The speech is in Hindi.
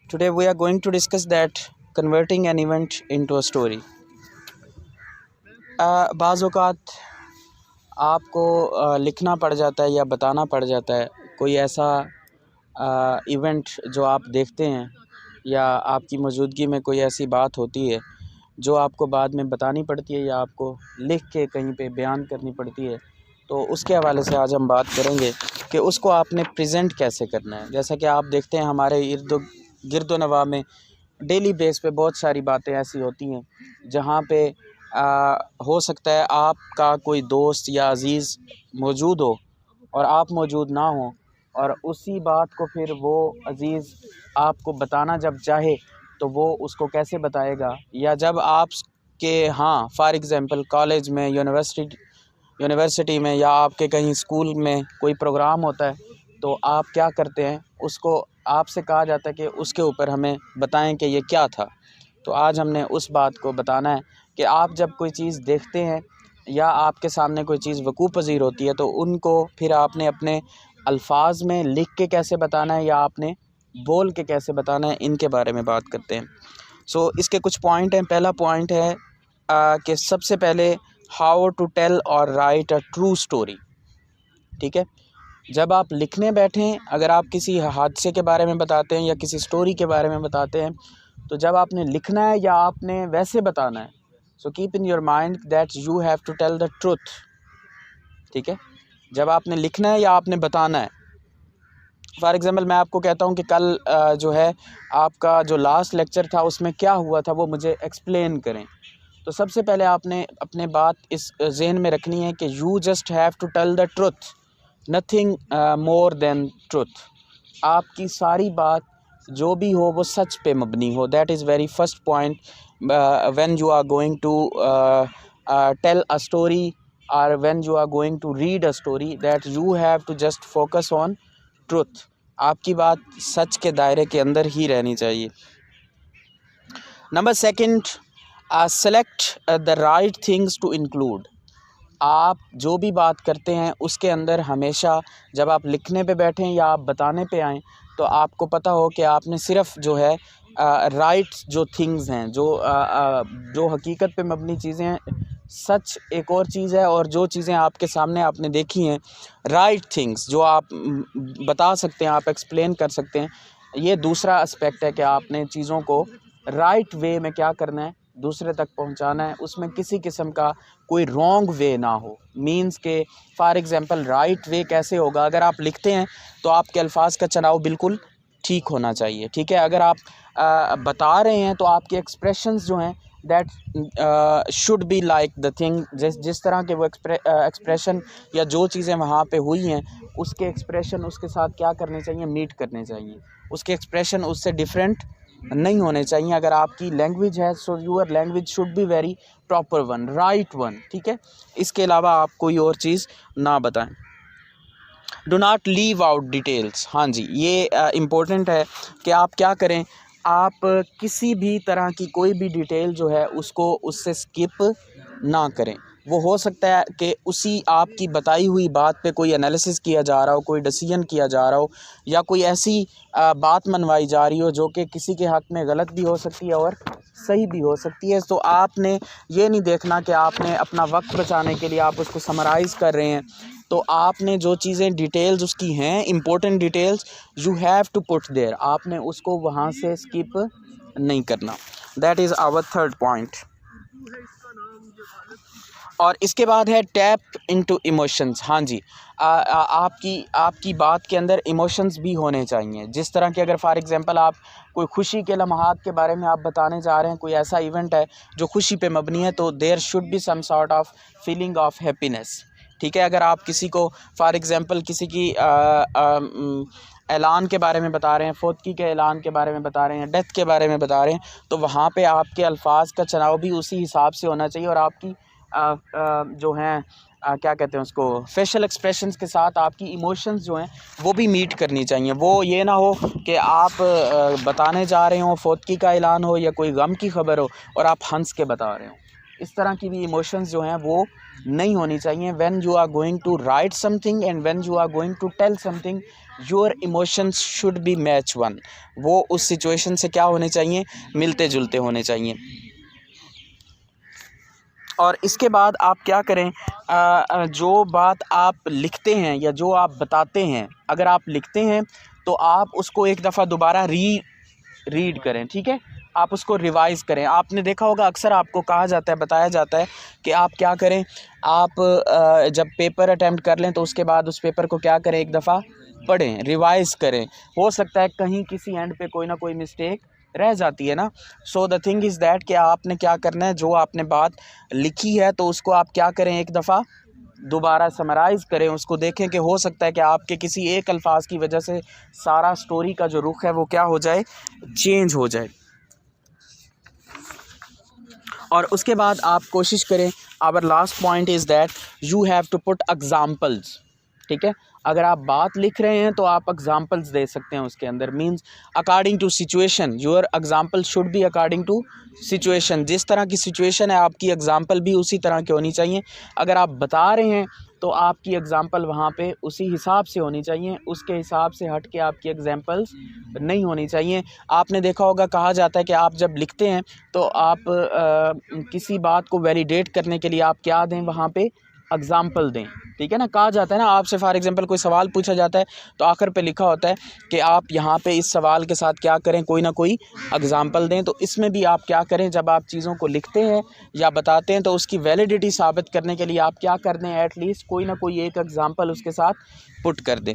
Today we are going to discuss that converting an event into a story. बाज़ औक़ात आपको लिखना पड़ जाता है या बताना पड़ जाता है कोई ऐसा इवेंट जो आप देखते हैं या आपकी मौजूदगी में कोई ऐसी बात होती है जो आपको बाद में बतानी पड़ती है या आपको लिख के कहीं पे बयान करनी पड़ती है। तो उसके हवाले से आज हम बात करेंगे कि उसको आपने प्रेजेंट कैसे करना है। जैसा कि आप देखते हैं हमारे इर्द गिर्द नवाह में डेली बेस पे बहुत सारी बातें ऐसी होती हैं जहाँ पे हो सकता है आपका कोई दोस्त या अज़ीज़ मौजूद हो और आप मौजूद ना हो, और उसी बात को फिर वो अज़ीज़ आपको बताना जब चाहे तो वो उसको कैसे बताएगा। या जब आप के फॉर एग्ज़ाम्पल कॉलेज में यूनिवर्सिटी में या आपके कहीं स्कूल में कोई प्रोग्राम होता है तो आप क्या करते हैं, उसको आपसे कहा जाता है कि उसके ऊपर हमें बताएं कि ये क्या था। तो आज हमने उस बात को बताना है कि आप जब कोई चीज़ देखते हैं या आपके सामने कोई चीज़ वक़ूफ़ पज़ीर होती है तो उनको फिर आपने अपने अल्फाज में लिख के कैसे बताना है या आपने बोल के कैसे बताना है, इनके बारे में बात करते हैं। इसके कुछ पॉइंट हैं। पहला पॉइंट है कि सबसे पहले हाउ टू टेल और राइट अ ट्रू स्टोरी। ठीक है, जब आप लिखने बैठें, अगर आप किसी हादसे के बारे में बताते हैं या किसी स्टोरी के बारे में बताते हैं, तो जब आपने लिखना है या आपने वैसे बताना है, so keep in your mind that you have to tell the truth. ठीक है, जब आपने लिखना है या आपने बताना है। फॉर एग्ज़ाम्पल मैं आपको कहता हूँ कि कल जो है आपका जो लास्ट लेक्चर था उसमें क्या हुआ था वो मुझे एक्सप्लेन करें। तो सबसे पहले आपने अपने बात इस जहन में रखनी है कि you just have to tell the truth, nothing more than truth. आपकी सारी बात जो भी हो वो सच पे मबनी हो। That is very first point when you are going to tell a story और when you are going to read a story, that you have to just focus on truth. आपकी बात सच के दायरे के अंदर ही रहनी चाहिए। Number second, select the right things to include. आप जो भी बात करते हैं उसके अंदर हमेशा जब आप लिखने पे बैठें या आप बताने पे आएँ तो आपको पता हो कि आपने सिर्फ जो है राइट जो थिंग्स हैं, जो हकीकत पे मबनी चीज़ें हैं। सच एक और चीज़ है और जो चीज़ें आपके सामने आपने देखी हैं, राइट थिंग्स जो आप बता सकते हैं, आप एक्सप्लेन कर सकते हैं, ये दूसरा एस्पेक्ट है कि आपने चीज़ों को राइट वे में क्या करना है, दूसरे तक पहुंचाना है। उसमें किसी किस्म का कोई रॉन्ग वे ना हो। मींस के फॉर एग्ज़ाम्पल राइट वे कैसे होगा, अगर आप लिखते हैं तो आपके अल्फाज का चुनाव बिल्कुल ठीक होना चाहिए। ठीक है, अगर आप बता रहे हैं तो आपके एक्सप्रेशंस जो हैं that should be like the thing, जिस तरह के वो एक्सप्रेशन या जो चीज़ें वहाँ पे हुई हैं उसके एक्सप्रेशन उसके साथ क्या करने चाहिए, मीट करने चाहिए। उसके एक्सप्रेशन उससे डिफरेंट नहीं होने चाहिए। अगर आपकी लैंग्वेज है so your language should be very proper one, right one. ठीक है, इसके अलावा आप कोई और चीज़ ना बताएं। Do not leave out details. हाँ जी, ये इम्पोर्टेंट है कि आप क्या करें, आप किसी भी तरह की कोई भी डिटेल जो है उसको उससे स्किप ना करें। वो हो सकता है कि उसी आपकी बताई हुई बात पे कोई एनालिसिस किया जा रहा हो, कोई डिसीजन किया जा रहा हो या कोई ऐसी बात मनवाई जा रही हो जो कि किसी के हक़ में गलत भी हो सकती है और सही भी हो सकती है। तो आपने ये नहीं देखना कि आपने अपना वक्त बचाने के लिए आप उसको समराइज़ कर रहे हैं। तो आपने जो चीज़ें डिटेल्स उसकी हैं, important details, you have to put there. आपने उसको वहाँ से स्किप नहीं करना। That is our third point. और इसके बाद है टैप इनटू इमोशंस। हाँ जी, आपकी बात के अंदर इमोशंस भी होने चाहिए। जिस तरह के अगर फॉर एग्ज़ाम्पल आप कोई खुशी के लम्हात के बारे में आप बताने जा रहे हैं, कोई ऐसा इवेंट है जो खुशी पे मबनी है, तो there should be some sort of feeling of happiness. ठीक है, अगर आप किसी को फॉर एग्ज़ाम्पल किसी की ऐलान के बारे में बता रहे हैं, फोतगी के ऐलान के बारे में बता रहे हैं, डेथ के बारे में बता रहे हैं, तो वहाँ पे आपके अल्फाज का चुनाव भी उसी हिसाब से होना चाहिए और आपकी जो हैं क्या कहते हैं उसको, फेशियल एक्सप्रेशंस के साथ आपकी इमोशंस जो हैं वो भी मीट करनी चाहिए। वो ये ना हो कि आप बताने जा रहे हो, फोतगी का ऐलान हो या कोई गम की खबर हो और आप हंस के बता रहे हो। इस तरह की भी इमोशंस जो हैं वो नहीं होनी चाहिए। When you are going to write something and when you are going to tell something, your emotions should be match one, वो उस सिचुएशन से क्या होने चाहिए, मिलते जुलते होने चाहिए। और इसके बाद आप क्या करें, जो बात आप लिखते हैं या जो आप बताते हैं, अगर आप लिखते हैं तो आप उसको एक दफ़ा दोबारा रीड करें, ठीक है, आप उसको रिवाइज़ करें। आपने देखा होगा अक्सर आपको कहा जाता है, बताया जाता है कि आप क्या करें, आप जब पेपर अटेम्प्ट कर लें तो उसके बाद उस पेपर को क्या करें, एक दफ़ा पढ़ें, रिवाइज़ करें। हो सकता है कहीं किसी एंड पे कोई ना कोई मिस्टेक रह जाती है ना। So the thing is that कि आपने क्या करना है, जो आपने बात लिखी है तो उसको आप क्या करें, एक दफ़ा दोबारा समराइज़ करें, उसको देखें कि हो सकता है कि आपके किसी एक अल्फाज की वजह से सारा स्टोरी का जो रुख है वो क्या हो जाए, चेंज हो जाए। और उसके बाद आप कोशिश करें, our last point is that you have to put examples, ठीक है, अगर आप बात लिख रहे हैं तो आप एग्जाम्पल्स दे सकते हैं उसके अंदर। Means according to situation, your example should be according to situation. जिस तरह की सिचुएशन है आपकी एग्जाम्पल भी उसी तरह की होनी चाहिए। अगर आप बता रहे हैं तो आपकी एग्जाम्पल वहाँ पे उसी हिसाब से होनी चाहिए, उसके हिसाब से हट के आपकी एग्जाम्पल्स नहीं होनी चाहिए। आपने देखा होगा कहा जाता है कि आप जब लिखते हैं तो आप किसी बात को वैलिडेट करने के लिए आप क्या दें, वहाँ पे एग्जाम्पल दें, ठीक है ना। कहा जाता है ना, आपसे फॉर एग्जांपल कोई सवाल पूछा जाता है तो आखिर पे लिखा होता है कि आप यहाँ पे इस सवाल के साथ क्या करें, कोई ना कोई एग्जाम्पल दें। तो इसमें भी आप क्या करें, जब आप चीज़ों को लिखते हैं या बताते हैं तो उसकी वैलिडिटी साबित करने के लिए आप क्या कर दें, एटलीस्ट कोई ना कोई एक एग्जाम्पल उसके साथ पुट कर दें।